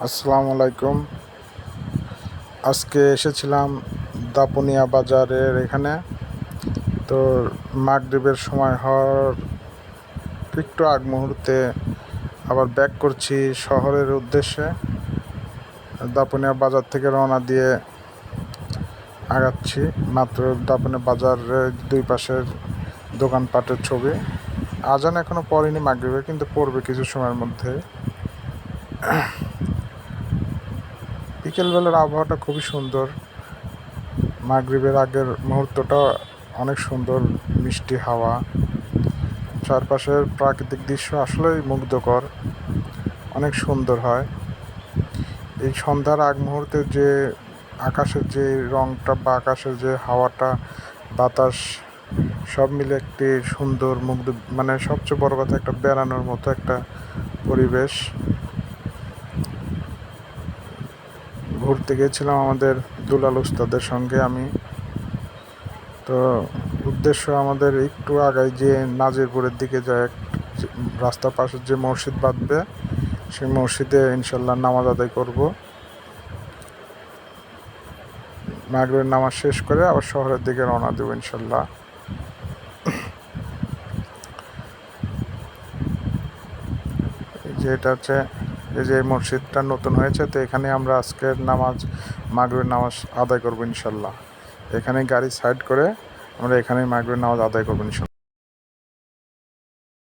আসসালামু আলাইকুম। আজকে এসেছিলাম দাপুনিয়া বাজারের এখানে। তো মাগরিবের সময় হওয়ার একটু আগ মুহূর্তে আবার ব্যাক করছি শহরের উদ্দেশ্যে। দাপুনিয়া বাজার থেকে রওনা দিয়ে আগাচ্ছি। মাত্র দাপুনিয়া বাজারের দুই পাশের দোকানপাটের ছবি। আজান এখনও পড়েনি মাগরিবে, কিন্তু পড়বে কিছু সময়ের মধ্যে। বিকেলবেলার আবহাওয়াটা খুবই সুন্দর। মাগরিবের আগের মুহূর্তটা অনেক সুন্দর, মিষ্টি হাওয়া, চারপাশের প্রাকৃতিক দৃশ্য আসলেই মুগ্ধকর, অনেক সুন্দর হয়। এই সন্ধ্যার আগ মুহূর্তে যে আকাশের যে রঙটা বা আকাশের যে হাওয়াটা, বাতাস সব মিলে একটি সুন্দর মুগ্ধ, মানে সবচেয়ে বড় কথা একটা বেড়ানোর মতো একটা পরিবেশ। ঘুরতে গিয়েছিলাম আমাদের দুলাল উস্তাদের সঙ্গে আমি। তো উদ্দেশ্য আমাদের একটু আগায় যে নাজিরপুরের দিকে যায়, রাস্তার পাশে যে মসজিদ বাঁধবে সেই মসজিদে ইনশাল্লাহ নামাজ আদায় করব। মাগরিবের নামাজ শেষ করে আবার শহরের দিকে রওনা দেব ইনশাল্লাহ। এটা হচ্ছে এই যে মসজিদটা নতুন হয়েছে, তো এখানে আমরা আজকের মাগরিবের নামাজ আদায় করব ইনশাল্লাহ। এখানে গাড়ি সাইড করে আমরা এখানে মাগরিবের নামাজ আদায় করব ইনশাল্লাহ।